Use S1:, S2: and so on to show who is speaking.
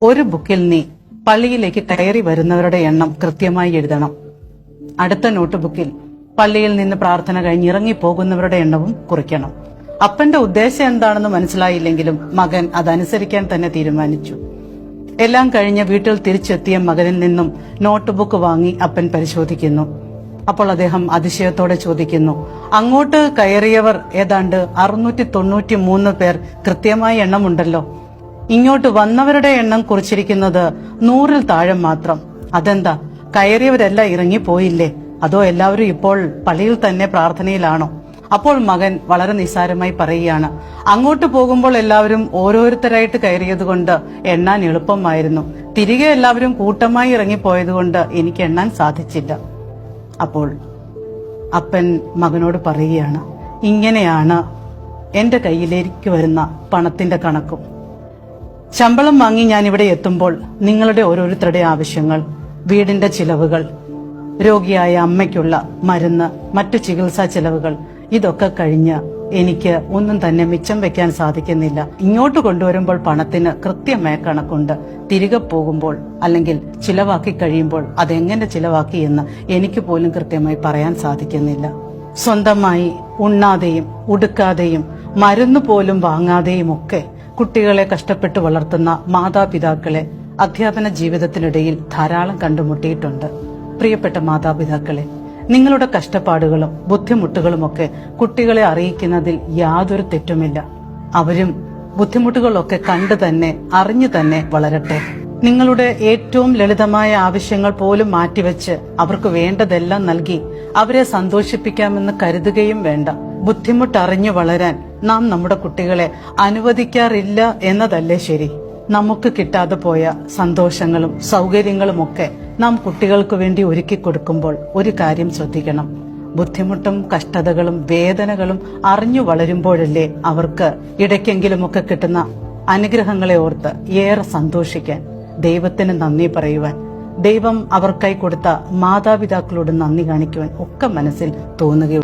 S1: ഒരു ബുക്കിൽ നീ പള്ളിയിലേക്ക് കയറി വരുന്നവരുടെ എണ്ണം കൃത്യമായി എഴുതണം. അടുത്ത നോട്ട് ബുക്കിൽ പള്ളിയിൽ നിന്ന് പ്രാർത്ഥന കഴിഞ്ഞ് ഇറങ്ങിപ്പോകുന്നവരുടെ എണ്ണവും കുറിക്കണം. അപ്പന്റെ ഉദ്ദേശം എന്താണെന്ന് മനസ്സിലായില്ലെങ്കിലും മകൻ അതനുസരിക്കാൻ തന്നെ തീരുമാനിച്ചു. എല്ലാം കഴിഞ്ഞ് വീട്ടിൽ തിരിച്ചെത്തിയ മകനിൽ നിന്നും നോട്ട് ബുക്ക് വാങ്ങി അപ്പൻ പരിശോധിക്കുന്നു. അപ്പോൾ അദ്ദേഹം അതിശയത്തോടെ ചോദിക്കുന്നു, അങ്ങോട്ട് കയറിയവർ ഏതാണ്ട് 693 പേർ കൃത്യമായ എണ്ണമുണ്ടല്ലോ. ഇങ്ങോട്ട് വന്നവരുടെ എണ്ണം കുറിച്ചിരിക്കുന്നത് 100-ൽ താഴെ മാത്രം. അതെന്താ, കയറിയവരെല്ലാം ഇറങ്ങിപ്പോയില്ലേ? അതോ എല്ലാവരും ഇപ്പോൾ പള്ളിയിൽ തന്നെ പ്രാർത്ഥനയിലാണോ? അപ്പോൾ മകൻ വളരെ നിസ്സാരമായി പറയുകയാണ്, അങ്ങോട്ട് പോകുമ്പോൾ എല്ലാവരും ഓരോരുത്തരായിട്ട് കയറിയതുകൊണ്ട് എണ്ണാൻ എളുപ്പമായിരുന്നു. തിരികെ എല്ലാവരും കൂട്ടമായി ഇറങ്ങിപ്പോയതുകൊണ്ട് എനിക്ക് എണ്ണാൻ സാധിച്ചില്ല. അപ്പോൾ അപ്പൻ മകനോട് പറയുകയാണ്, ഇങ്ങനെയാണ് എന്റെ കയ്യിലേക്ക് വരുന്ന പണത്തിന്റെ കണക്കും. ശമ്പളം വാങ്ങി ഞാൻ ഇവിടെ എത്തുമ്പോൾ നിങ്ങളുടെ ഓരോരുത്തരുടെ ആവശ്യങ്ങൾ, വീടിന്റെ ചിലവുകൾ, രോഗിയായ അമ്മയ്ക്കുള്ള മരുന്ന്, മറ്റു ചികിത്സാ ചിലവുകൾ, ഇതൊക്കെ കഴിഞ്ഞ് എനിക്ക് ഒന്നും തന്നെ മിച്ചം വെക്കാൻ സാധിക്കുന്നില്ല. ഇങ്ങോട്ട് കൊണ്ടുവരുമ്പോൾ പണത്തിന് കൃത്യമായ കണക്കുണ്ട്. തിരികെ പോകുമ്പോൾ അല്ലെങ്കിൽ ചിലവാക്കി കഴിയുമ്പോൾ അതെങ്ങനെ ചിലവാക്കി എന്ന് എനിക്ക് പോലും കൃത്യമായി പറയാൻ സാധിക്കുന്നില്ല. സ്വന്തമായി ഉണ്ണാതെയും ഉടുക്കാതെയും മരുന്ന് പോലും വാങ്ങാതെയും ഒക്കെ കുട്ടികളെ കഷ്ടപ്പെട്ട് വളർത്തുന്ന മാതാപിതാക്കളെ അധ്യാപന ജീവിതത്തിനിടയിൽ ധാരാളം കണ്ടുമുട്ടിയിട്ടുണ്ട്. പ്രിയപ്പെട്ട മാതാപിതാക്കളെ, നിങ്ങളുടെ കഷ്ടപ്പാടുകളും ബുദ്ധിമുട്ടുകളുമൊക്കെ കുട്ടികളെ അറിയിക്കുന്നതിൽ യാതൊരു തെറ്റുമില്ല. അവരും ബുദ്ധിമുട്ടുകളൊക്കെ കണ്ടു തന്നെ അറിഞ്ഞു തന്നെ വളരട്ടെ. നിങ്ങളുടെ ഏറ്റവും ലളിതമായ ആവശ്യങ്ങൾ പോലും മാറ്റിവെച്ച് അവർക്ക് വേണ്ടതെല്ലാം നൽകി അവരെ സന്തോഷിപ്പിക്കാമെന്ന് കരുതുകയും വേണ്ട. ബുദ്ധിമുട്ടറിഞ്ഞു വളരാൻ നാം നമ്മുടെ കുട്ടികളെ അനുവദിക്കാറില്ല എന്നതല്ലേ ശരി? നമുക്ക് കിട്ടാതെ പോയ സന്തോഷങ്ങളും സൗകര്യങ്ങളുമൊക്കെ നാം കുട്ടികൾക്ക് വേണ്ടി ഒരുക്കി കൊടുക്കുമ്പോൾ ഒരു കാര്യം ശ്രദ്ധിക്കണം. ബുദ്ധിമുട്ടും കഷ്ടതകളും വേദനകളും അറിഞ്ഞു വളരുമ്പോഴല്ലേ അവർക്ക് ഇടയ്ക്കെങ്കിലുമൊക്കെ കിട്ടുന്ന അനുഗ്രഹങ്ങളെ ഓർത്ത് ഏറെ സന്തോഷിക്കാൻ, ദൈവത്തിന് നന്ദി പറയുവാൻ, ദൈവം അവർക്കായി കൊടുത്ത മാതാപിതാക്കളോട് നന്ദി കാണിക്കുവാൻ ഒക്കെ മനസ്സിൽ തോന്നുകയുള്ളൂ.